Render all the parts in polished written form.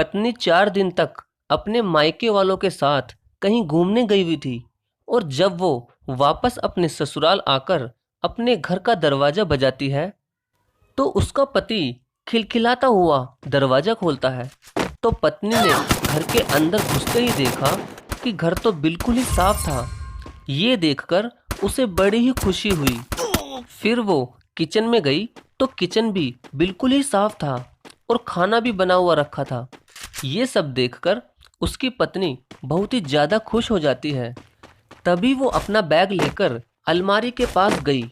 पत्नी 4 दिन तक अपने मायके वालों के साथ कहीं घूमने गई हुई थी और जब वो वापस अपने ससुराल आकर अपने घर का दरवाजा बजाती है तो उसका पति खिलखिलाता हुआ दरवाजा खोलता है। तो पत्नी ने घर के अंदर घुसते ही देखा कि घर तो बिल्कुल ही साफ था। ये देखकर उसे बड़ी ही खुशी हुई। फिर वो किचन में गई तो किचन भी बिल्कुल ही साफ था और खाना भी बना हुआ रखा था। ये सब देखकर उसकी पत्नी बहुत ही ज़्यादा खुश हो जाती है। तभी वो अपना बैग लेकर अलमारी के पास गई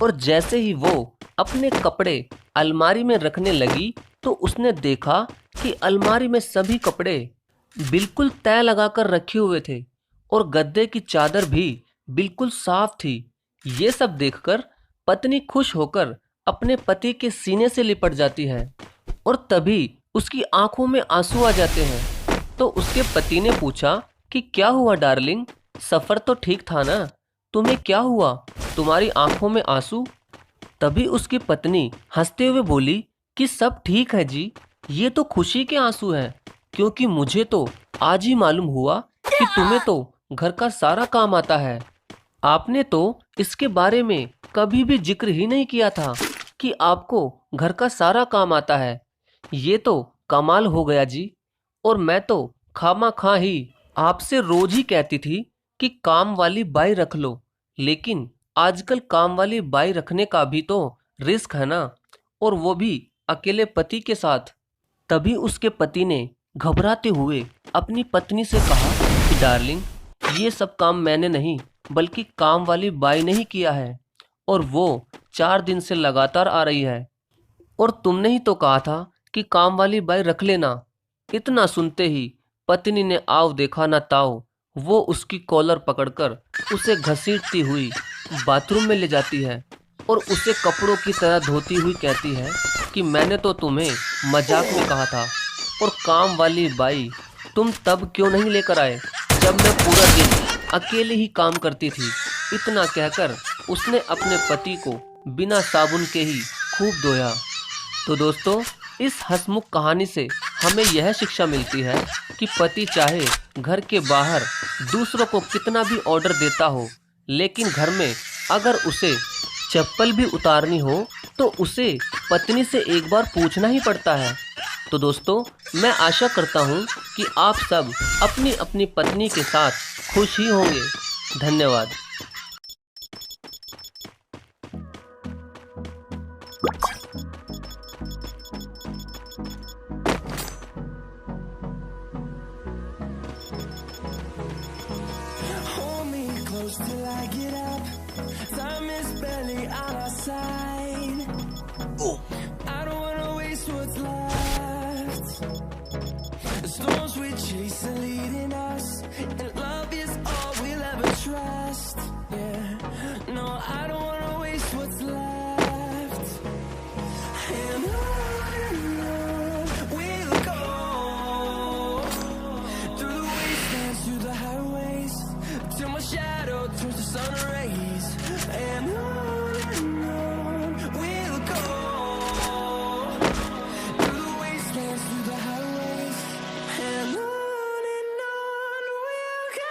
और जैसे ही वो अपने कपड़े अलमारी में रखने लगी तो उसने देखा कि अलमारी में सभी कपड़े बिल्कुल तय लगाकर रखे हुए थे और गद्दे की चादर भी बिल्कुल साफ थी। ये सब देखकर पत्नी खुश होकर अपने पति के सीने से लिपट जाती है और तभी उसकी आंखों में आंसू आ जाते हैं। तो उसके पति ने पूछा कि क्या हुआ डार्लिंग, सफ़र तो ठीक था ना, तुम्हें क्या हुआ, तुम्हारी आंखों में आंसू। तभी उसकी पत्नी हंसते हुए बोली कि सब ठीक है जी, ये तो खुशी के आंसू हैं, क्योंकि मुझे तो आज ही मालूम हुआ कि तुम्हें तो घर का सारा काम आता है। आपने तो इसके बारे में कभी भी जिक्र ही नहीं किया था कि आपको घर का सारा काम आता है। ये तो कमाल हो गया जी। और मैं तो खामा ही आपसे रोज ही कहती थी कि काम वाली बाई रख लो, लेकिन आजकल काम वाली बाई रखने का भी तो रिस्क है ना, और वो भी अकेले पति के साथ। तभी उसके पति ने घबराते हुए अपनी पत्नी से कहा कि डार्लिंग, ये सब काम मैंने नहीं बल्कि काम वाली बाई ने ही किया है और वो 4 दिन से लगातार आ रही है। और तुमने ही तो कहा था कि काम वाली बाई रख लेना। इतना सुनते ही पत्नी ने आव देखा ना ताव, वो उसकी कॉलर पकड़कर उसे घसीटती हुई बाथरूम में ले जाती है और उसे कपड़ों की तरह धोती हुई कहती है कि मैंने तो तुम्हें मजाक में कहा था, और काम वाली बाई तुम तब क्यों नहीं लेकर आए जब मैं पूरा दिन अकेले ही काम करती थी। इतना कहकर उसने अपने पति को बिना साबुन के ही खूब धोया। तो दोस्तों, इस हंसमुख कहानी से हमें यह शिक्षा मिलती है कि पति चाहे घर के बाहर दूसरों को कितना भी ऑर्डर देता हो, लेकिन घर में अगर उसे चप्पल भी उतारनी हो तो उसे पत्नी से एक बार पूछना ही पड़ता है। तो दोस्तों, मैं आशा करता हूँ कि आप सब अपनी अपनी पत्नी के साथ खुश ही होंगे। धन्यवाद। Hold me close till I get up. Time is barely on our side. I don't wanna waste what's left. The storms we chase are leading us, and love is all we'll ever trust. Yeah, no, I don't wanna waste what's left. And on we'll go, through the wastelands, through the highways, till my shadow turns to sun rays. And on we'll go, through the wastelands, through the highways, and on we'll go.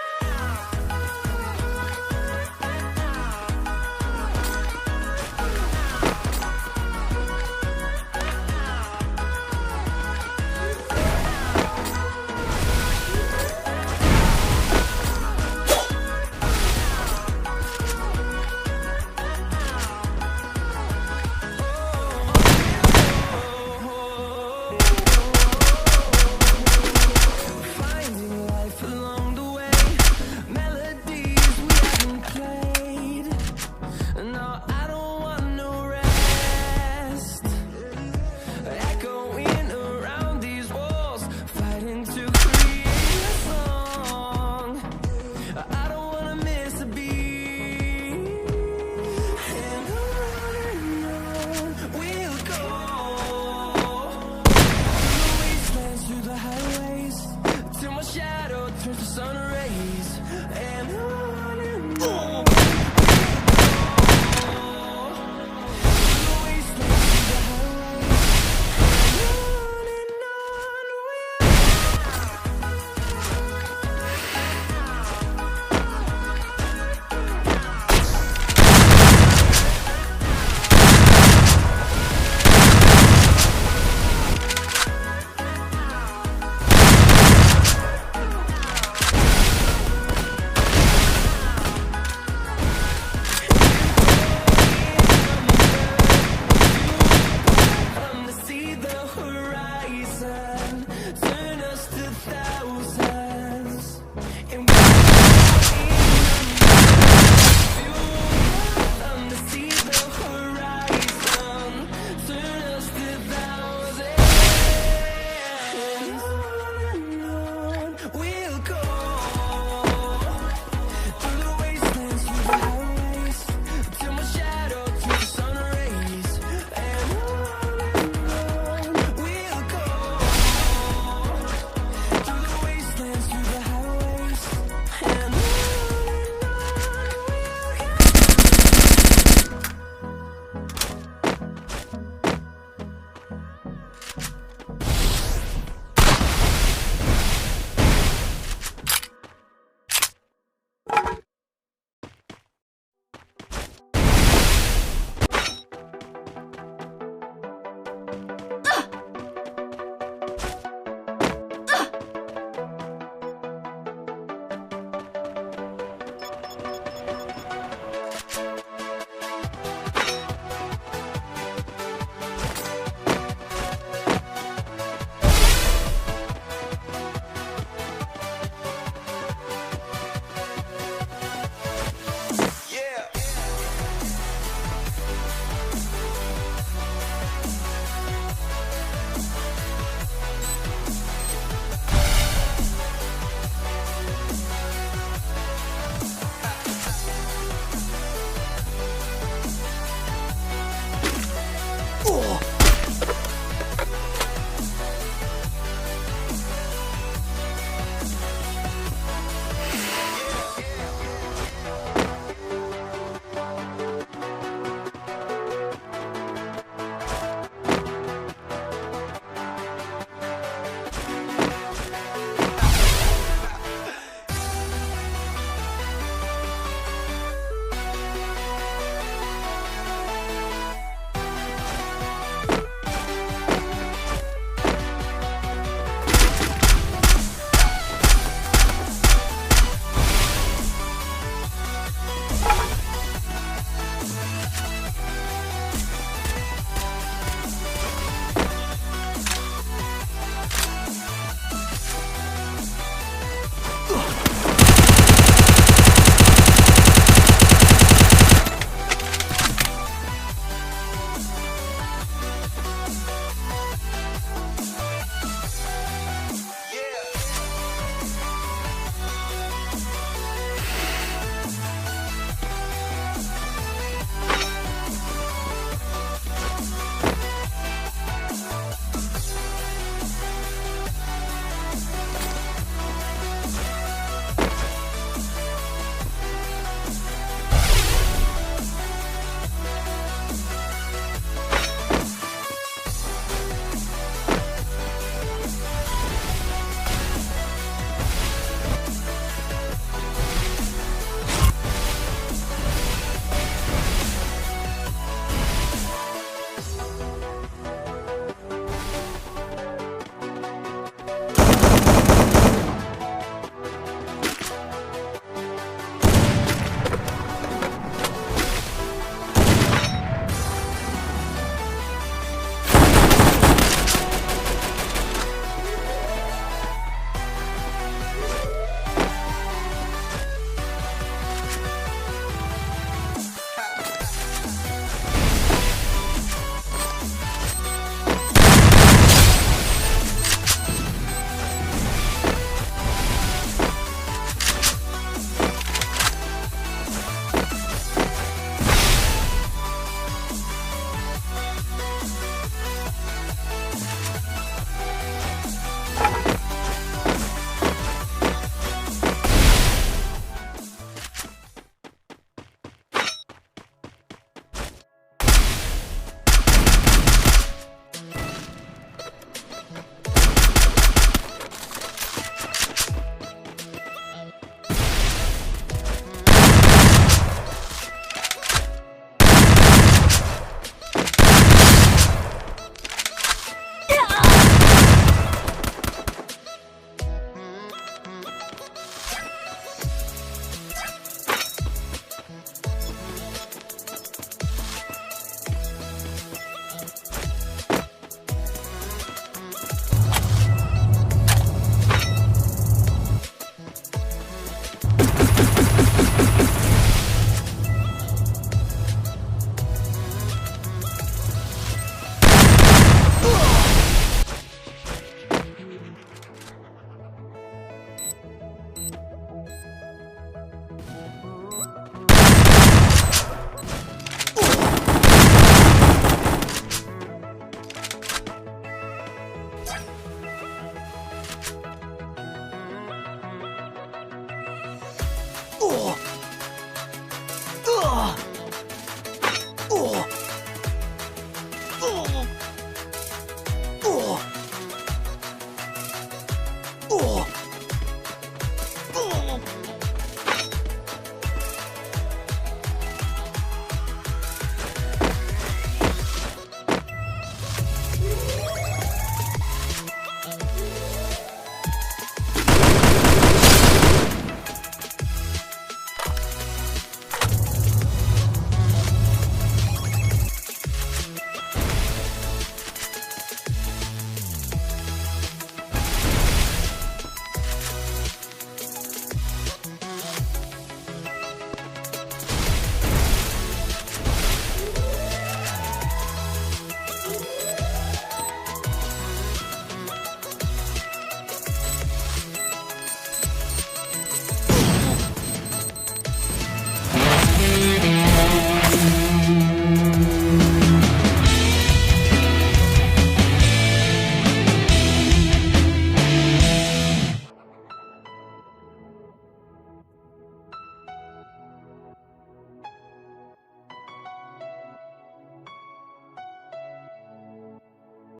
Oh